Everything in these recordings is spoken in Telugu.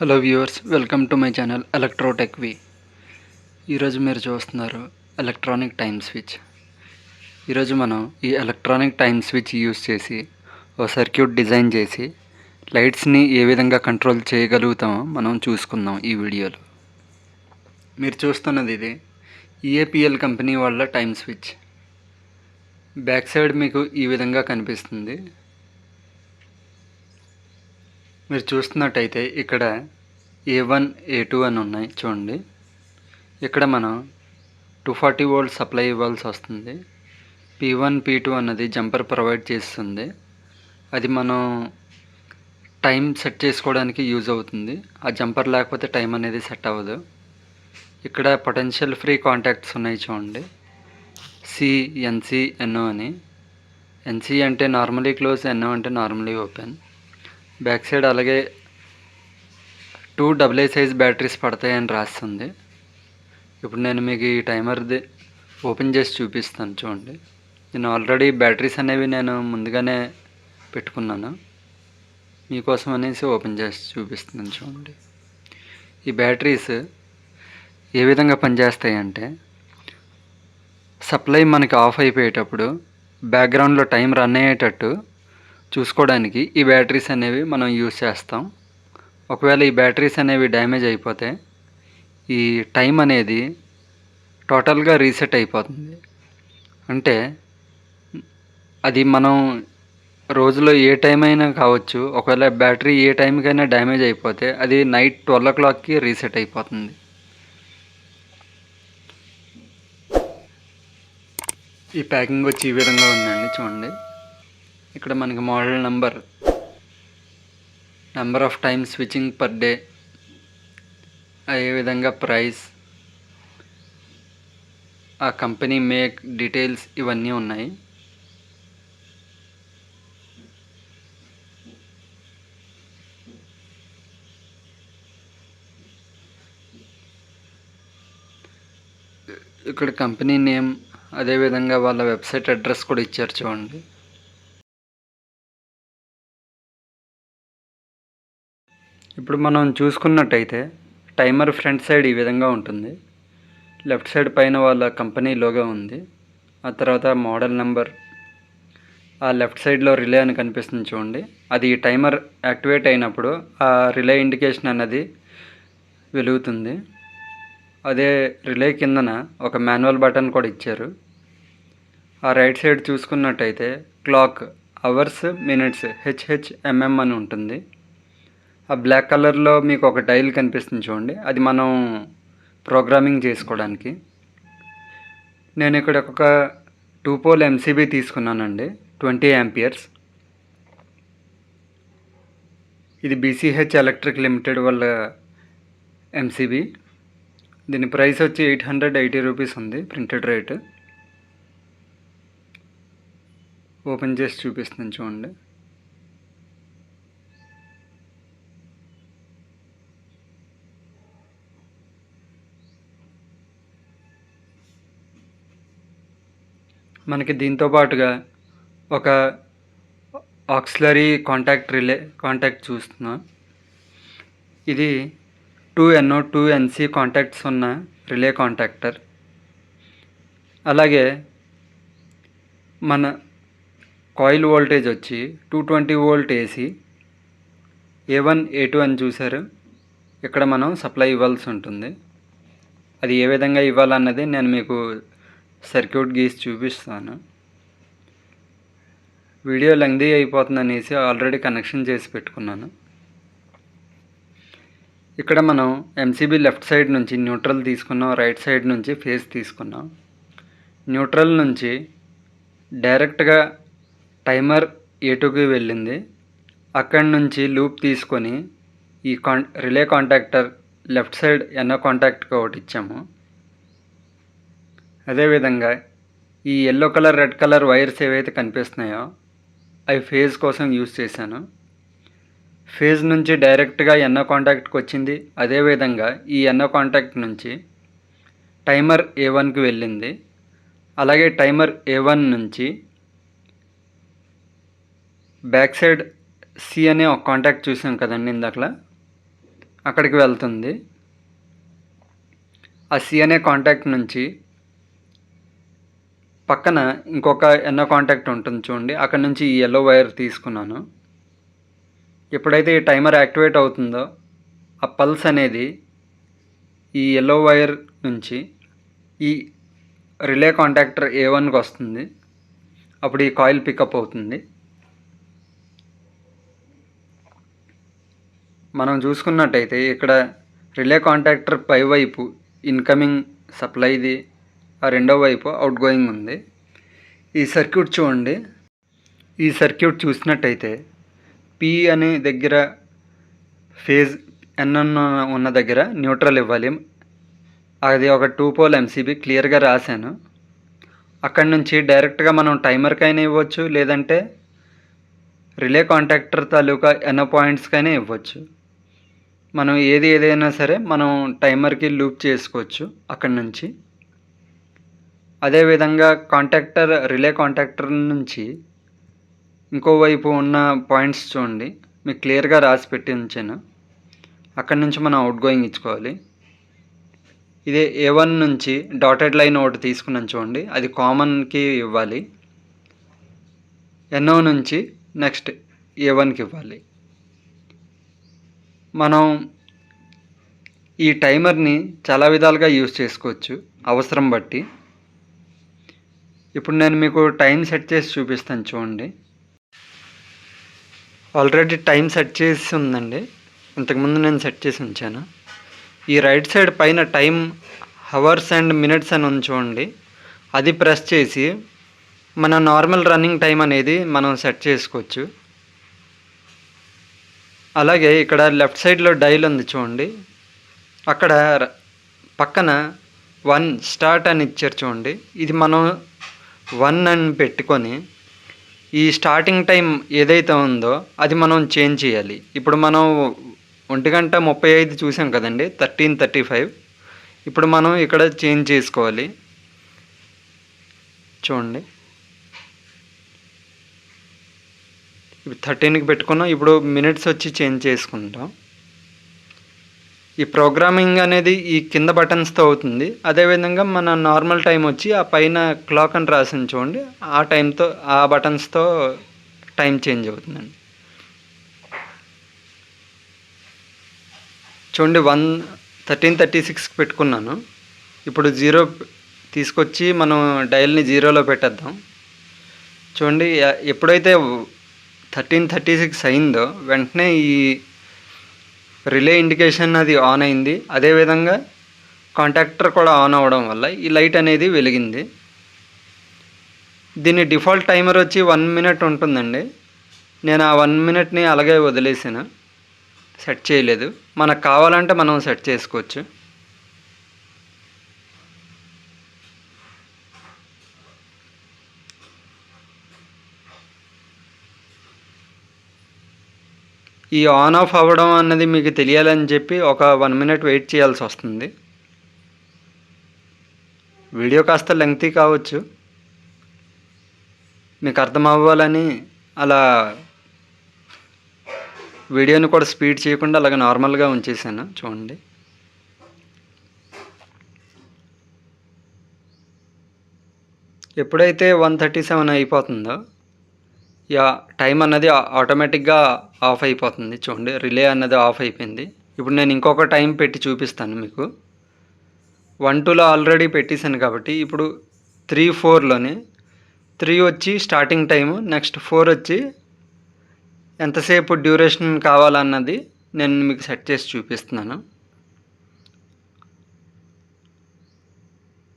Hello viewers, welcome to my channel ఎలక్ట్రోటెక్వి. ఈరోజు మీరు చూస్తున్నారు ఎలక్ట్రానిక్ టైమ్ స్విచ్. ఈరోజు మనం ఈ ఎలక్ట్రానిక్ టైమ్ స్విచ్ యూస్ చేసి ఓ సర్క్యూట్ డిజైన్ చేసి లైట్స్ని ఏ విధంగా కంట్రోల్ చేయగలుగుతామో మనం చూసుకుందాం ఈ వీడియోలో. మీరు చూస్తున్నది ఇది ఈఏపిఎల్ కంపెనీ వాళ్ళ టైమ్ స్విచ్. బ్యాక్ సైడ్ మీకు ఈ విధంగా కనిపిస్తుంది. మీరు చూస్తున్నట్టయితే ఇక్కడ A1 A2 అని ఉన్నాయి చూడండి. ఇక్కడ మనం 240 వోల్ట్ సప్లై ఇవ్వాల్సి వస్తుంది. P1 P2 అన్నది జంపర్ ప్రొవైడ్ చేస్తుంది. అది మనం టైం సెట్ చేసుకోవడానికి యూజ్ అవుతుంది. ఆ జంపర్ లేకపోతే టైం అనేది సెట్ అవ్వదు. ఇక్కడ పొటెన్షియల్ ఫ్రీ కాంటాక్ట్స్ ఉన్నాయి చూడండి. NC NO అని. NC అంటే నార్మలీ క్లోజ్, NO అంటే నార్మలీ ఓపెన్. బ్యాక్ సైడ్ అలాగే 2 AA సైజ్ బ్యాటరీస్ పడతాయని రాస్తుంది. ఇప్పుడు నేను మీకు ఈ టైమర్ది ఓపెన్ చేసి చూపిస్తాను చూడండి. నేను ఆల్రెడీ బ్యాటరీస్ అనేవి నేను ముందుగానే పెట్టుకున్నాను. మీకోసం అనేసి ఓపెన్ చేసి చూపిస్తున్నాను చూడండి. ఈ బ్యాటరీస్ ఏ విధంగా పనిచేస్తాయి అంటే, సప్లై మనకి ఆఫ్ అయిపోయేటప్పుడు బ్యాక్గ్రౌండ్లో టైం రన్ అయ్యేటట్టు చూసుకోవడానికి ఈ బ్యాటరీస్ అనేవి మనం యూస్ చేస్తాం. ఒకవేళ ఈ బ్యాటరీస్ అనేవి డ్యామేజ్ అయిపోతే ఈ టైం అనేది టోటల్గా రీసెట్ అయిపోతుంది. అంటే అది మనం రోజులో ఏ టైం అయినా కావచ్చు. ఒకవేళ బ్యాటరీ ఏ టైంకైనా డ్యామేజ్ అయిపోతే అది నైట్ 12 o'clockకి రీసెట్ అయిపోతుంది. ఈ ప్యాకింగ్ వచ్చి ఈ విధంగా ఉందండి చూడండి. ఇక్కడ మనకి model number of time switching per day, అదేవిధంగా ప్రైస్, ఆ కంపెనీ మేక్ డీటెయిల్స్ ఇవన్నీ ఉన్నాయి. ఇక్కడ కంపెనీ నేమ్, అదేవిధంగా వాళ్ళ వెబ్సైట్ అడ్రస్ కూడా ఇచ్చారు చూడండి. ఇప్పుడు మనం చూసుకున్నట్టయితే టైమర్ ఫ్రంట్ సైడ్ ఈ విధంగా ఉంటుంది. లెఫ్ట్ సైడ్ పైన వాళ్ళ కంపెనీ లోగో ఉంది. ఆ తర్వాత మోడల్ నెంబర్, ఆ లెఫ్ట్ సైడ్లో రిలే అని కనిపిస్తుంది చూడండి. అది టైమర్ యాక్టివేట్ అయినప్పుడు ఆ రిలే ఇండికేషన్ అన్నది వెలుగుతుంది. అదే రిలే కిందన ఒక మాన్యువల్ బటన్ కూడా ఇచ్చారు. ఆ రైట్ సైడ్ చూసుకున్నట్టయితే క్లాక్, అవర్స్, మినిట్స్, HHMM అని ఉంటుంది. ఆ బ్లాక్ కలర్లో మీకు ఒక డైల్ కనిపిస్తుంది చూడండి. అది మనం ప్రోగ్రామింగ్ చేసుకోవడానికి. నేను ఇక్కడ ఒక 2 pole MCB తీసుకున్నానండి, 20 amperes. ఇది BCH ఎలక్ట్రిక్ లిమిటెడ్ వాళ్ళ MCB. దీని ప్రైస్ వచ్చి 880 రూపీస్ ఉంది ప్రింటెడ్ రేట్. ఓపెన్ చేసి చూపిస్తున్నాను చూడండి. మనకి దీంతో పాటుగా ఒక ఆక్సిలరీ రిలే కాంటాక్ట్ చూస్తున్నాం. ఇది 2 NO 2 NC కాంటాక్ట్స్ ఉన్న రిలే కాంటాక్టర్. అలాగే మన కాయిల్ వోల్టేజ్ వచ్చి 220 వోల్ట్ AC, A1 A2 అని చూశారు. ఇక్కడ మనం సప్లై ఇవ్వాల్సి ఉంటుంది. అది ఏ విధంగా ఇవ్వాలన్నది నేను మీకు సర్క్యూట్ గీసి చూపిస్తాను. వీడియో లెంగ్తీ అయిపోతుంది అనేసి ఆల్రెడీ కనెక్షన్ చేసి పెట్టుకున్నాను. ఇక్కడ మనం MCB లెఫ్ట్ సైడ్ నుంచి న్యూట్రల్ తీసుకున్నాం, రైట్ సైడ్ నుంచి ఫేజ్ తీసుకున్నాం. న్యూట్రల్ నుంచి డైరెక్ట్గా టైమర్ A2కి వెళ్ళింది. అక్కడి నుంచి లూప్ తీసుకొని ఈ relay contactor left side NO కాంటాక్ట్కి ఒకటి ఇచ్చాము. అదేవిధంగా ఈ yellow colour, red colour wires ఏవైతే కనిపిస్తున్నాయో అవి ఫేజ్ కోసం యూజ్ చేశాను. ఫేజ్ నుంచి డైరెక్ట్గా NO కాంటాక్ట్కి వచ్చింది. అదేవిధంగా ఈ NO కాంటాక్ట్ నుంచి టైమర్ A1కి వెళ్ళింది. అలాగే టైమర్ A1 నుంచి బ్యాక్ సైడ్ C అనే ఒక కాంటాక్ట్ చూసాం కదండి ఇందాకలా, అక్కడికి వెళ్తుంది. ఆ సి అనే కాంటాక్ట్ నుంచి పక్కన ఇంకొక ఎన్నో కాంటాక్ట్ ఉంటుంది చూడండి, అక్కడ నుంచి ఈ ఎల్లో వైర్ తీసుకున్నాను. ఎప్పుడైతే ఈ టైమర్ యాక్టివేట్ అవుతుందో ఆ పల్స్ అనేది ఈ ఎల్లో వైర్ నుంచి ఈ రిలే కాంటాక్టర్ A1కి వస్తుంది. అప్పుడు ఈ కాయిల్ పికప్ అవుతుంది. మనం చూసుకున్నట్టయితే ఇక్కడ రిలే కాంటాక్టర్ పై వైపు ఇన్కమింగ్ సప్లైది, ఆ రెండో వైపు అవుట్ గోయింగ్ ఉంది. ఈ సర్క్యూట్ చూడండి. ఈ సర్క్యూట్ చూసినట్టయితే P అనే దగ్గర ఫేజ్ N ఉన్న దగ్గర న్యూట్రల్ ఇవ్వాలి. అది ఒక 2 పోల్ MCB క్లియర్గా రాశాను. అక్కడి నుంచి డైరెక్ట్గా మనం టైమర్కైనా ఇవ్వచ్చు, లేదంటే రిలే కాంటాక్టర్ తాలూకా ఎన్నో పాయింట్స్కైనా ఇవ్వచ్చు. మనం ఏదైనా సరే మనం టైమర్కి లూప్ చేసుకోవచ్చు అక్కడి నుంచి. అదేవిధంగా రిలే కాంటాక్టర్ నుంచి ఇంకోవైపు ఉన్న పాయింట్స్ చూడండి, మీకు క్లియర్గా రాసి పెట్టి ఉంచాను. అక్కడి నుంచి మనం అవుట్ గోయింగ్ ఇచ్చుకోవాలి. ఇదే A1 నుంచి డాటెడ్ లైన్ ఒకటి తీసుకున్నాను చూడండి, అది కామన్కి ఇవ్వాలి. NO నుంచి నెక్స్ట్ A1కి ఇవ్వాలి. మనం ఈ టైమర్ని చాలా విధాలుగా యూజ్ చేసుకోవచ్చు అవసరం బట్టి. ఇప్పుడు నేను మీకు టైం సెట్ చేసి చూపిస్తాను చూడండి. ఆల్రెడీ టైం సెట్ చేసి ఉందండి, ఇంతకుముందు నేను సెట్ చేసి ఉంచాను. ఈ రైట్ సైడ్ పైన టైం అవర్స్ అండ్ మినిట్స్ అని ఉంది చూడండి, అది ప్రెస్ చేసి మన నార్మల్ రన్నింగ్ టైం అనేది మనం సెట్ చేసుకోవచ్చు. అలాగే ఇక్కడ లెఫ్ట్ సైడ్లో డైల్ ఉంది చూడండి, అక్కడ పక్కన 1 స్టార్ట్ అని ఇచ్చారు చూడండి. ఇది మనం 1 అని పెట్టుకొని ఈ స్టార్టింగ్ టైం ఏదైతే ఉందో అది మనం చేంజ్ చేయాలి. ఇప్పుడు మనం 1:35 చూసాం కదండి, 13:35. ఇప్పుడు మనం ఇక్కడ చేంజ్ చేసుకోవాలి చూడండి. ఇప్పుడు 13కి పెట్టుకున్నాం. ఇప్పుడు మినిట్స్ వచ్చి చేంజ్ చేసుకుంటాం. ఈ ప్రోగ్రామింగ్ అనేది ఈ కింద బటన్స్తో అవుతుంది. అదేవిధంగా మన నార్మల్ టైం వచ్చి ఆ పైన క్లాక్ అని రాసింది చూడండి, ఆ టైంతో ఆ బటన్స్తో టైం చేంజ్ అవుతుందండి. చూడండి 13:36కి పెట్టుకున్నాను. ఇప్పుడు 0 తీసుకొచ్చి మనం డయల్ని 0లో పెట్టేద్దాం. చూడండి, ఎప్పుడైతే 13:36 అయిందో వెంటనే ఈ రిలే ఇండికేషన్ అది ఆన్ అయింది. అదేవిధంగా కాంటాక్టర్ కూడా ఆన్ అవ్వడం వల్ల ఈ లైట్ అనేది వెలిగింది. దీని డిఫాల్ట్ టైమర్ వచ్చి 1 మినిట్ ఉంటుందండి. నేను ఆ 1 మినిట్ని అలాగే వదిలేసాను, సెట్ చేయలేదు. మనకు కావాలంటే మనం సెట్ చేసుకోవచ్చు. ఈ ఆన్ ఆఫ్ అవ్వడం అన్నది మీకు తెలియాలని చెప్పి ఒక 1 మినిట్ వెయిట్ చేయాల్సి వస్తుంది. వీడియో కాస్త లెంగ్తీ కావచ్చు, మీకు అర్థం అవ్వాలని అలా వీడియోని కూడా స్పీడ్ చేయకుండా అలాగ నార్మల్గా ఉంచేసాను చూడండి. ఎప్పుడైతే 1:37 అయిపోతుందో టైం అన్నది ఆటోమేటిక్గా ఆఫ్ అయిపోతుంది చూడండి. రిలే అన్నది ఆఫ్ అయిపోయింది. ఇప్పుడు నేను ఇంకొక టైం పెట్టి చూపిస్తాను మీకు. 1-2లో ఆల్రెడీ పెట్టేశాను కాబట్టి ఇప్పుడు 3-4లోనే 3 వచ్చి స్టార్టింగ్ టైము, నెక్స్ట్ 4 వచ్చి ఎంతసేపు డ్యూరేషన్ కావాలన్నది నేను మీకు సెట్ చేసి చూపిస్తున్నాను.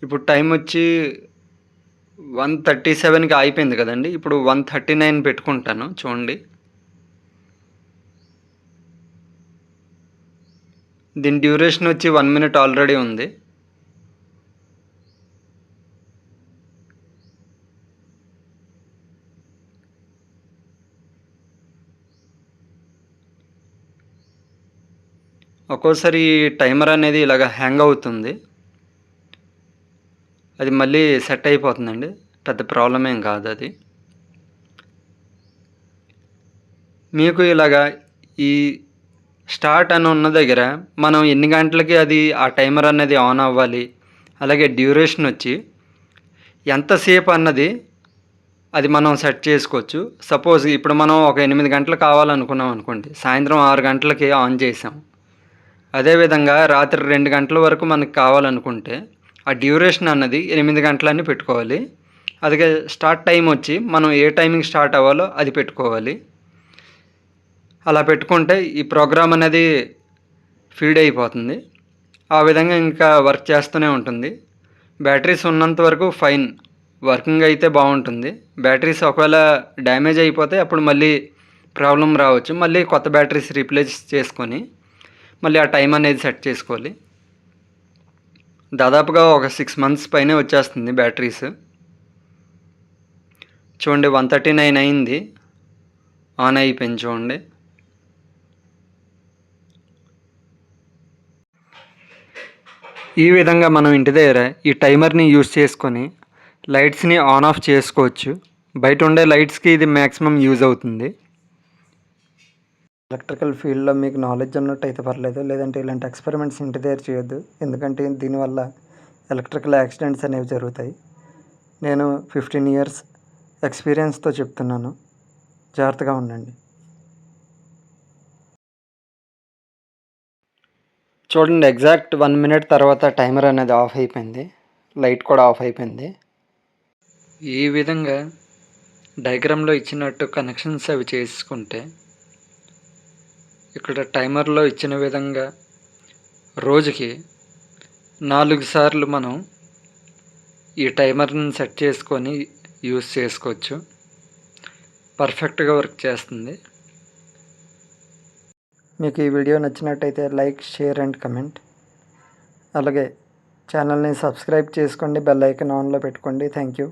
ఇప్పుడు టైం వచ్చి 1:37కి అయిపోయింది కదండి. ఇప్పుడు 1:39 పెట్టుకుంటాను చూడండి. దీని డ్యూరేషన్ వచ్చి 1 మినిట్ ఆల్రెడీ ఉంది. ఒక్కోసారి టైమర్ అనేది ఇలాగ హ్యాంగ్ అవుతుంది, అది మళ్ళీ సెట్ అయిపోతుందండి, పెద్ద ప్రాబ్లం ఏం కాదు అది. మీకు ఇలాగా ఈ స్టార్ట్ అని ఉన్న దగ్గర మనం ఎన్ని గంటలకి అది ఆ టైమర్ అన్నది ఆన్ అవ్వాలి, అలాగే డ్యూరేషన్ వచ్చి ఎంతసేపు అన్నది అది మనం సెట్ చేసుకోవచ్చు. సపోజ్ ఇప్పుడు మనం ఒక 8 గంటలు కావాలనుకున్నాం అనుకోండి, సాయంత్రం 6 గంటలకి ఆన్ చేసాం. అదేవిధంగా రాత్రి 2 గంటల వరకు మనకు కావాలనుకుంటే ఆ డ్యూరేషన్ అన్నది 8 గంటలని పెట్టుకోవాలి. అలాగే స్టార్ట్ టైం వచ్చి మనం ఏ టైమింగ్ స్టార్ట్ అవ్వాలో అది పెట్టుకోవాలి. అలా పెట్టుకుంటే ఈ ప్రోగ్రామ్ అనేది ఫీడ్ అయిపోతుంది. ఆ విధంగా ఇంకా వర్క్ చేస్తూనే ఉంటుంది. బ్యాటరీస్ ఉన్నంత వరకు ఫైన్, వర్కింగ్ అయితే బాగుంటుంది. బ్యాటరీస్ ఒకవేళ డ్యామేజ్ అయిపోతే అప్పుడు మళ్ళీ ప్రాబ్లం రావచ్చు. మళ్ళీ కొత్త బ్యాటరీస్ రీప్లేస్ చేసుకొని మళ్ళీ ఆ టైం అనేది సెట్ చేసుకోవాలి. దాదాపుగా ఒక 6 మంత్స్ పైనే వచ్చేస్తుంది బ్యాటరీస్. చూడండి 139 అయింది, ఆన్ అయిపోయింది చూడండి. ఈ విధంగా మనం ఇంటి దగ్గర ఈ టైమర్ని యూస్ చేసుకొని లైట్స్ని ఆన్ ఆఫ్ చేసుకోవచ్చు. బయట ఉండే లైట్స్కి ఇది మ్యాక్సిమం యూజ్ అవుతుంది. ఎలక్ట్రికల్ ఫీల్డ్లో మీకు నాలెడ్జ్ ఉన్నట్టయితే పర్లేదు, లేదంటే ఇలాంటి ఎక్స్పెరిమెంట్స్ ఇంటి దగ్గర చేయొద్దు. ఎందుకంటే దీనివల్ల ఎలక్ట్రికల్ యాక్సిడెంట్స్ అనేవి జరుగుతాయి. నేను 15 years ఎక్స్పీరియన్స్తో చెప్తున్నాను, జాగ్రత్తగా ఉండండి. చూడండి ఎగ్జాక్ట్ 1 minute తర్వాత టైమర్ అనేది ఆఫ్ అయిపోయింది, లైట్ కూడా ఆఫ్ అయిపోయింది. ఈ విధంగా డయాగ్రామ్లో ఇచ్చినట్టు కనెక్షన్స్ అవి చేసుకుంటే ఇక్కడ టైమర్లో ఇచ్చిన విధంగా రోజుకి 4 సార్లు మనం ఈ టైమర్ని సెట్ చేసుకొని యూస్ చేసుకోవచ్చు. పర్ఫెక్ట్గా వర్క్ చేస్తుంది. మీకు ఈ వీడియో నచ్చినట్టయితే లైక్, షేర్ అండ్ కమెంట్. అలాగే ఛానల్ని సబ్స్క్రైబ్ చేసుకోండి, బెల్ ఐకాన్ ఆన్లో పెట్టుకోండి. Thank you.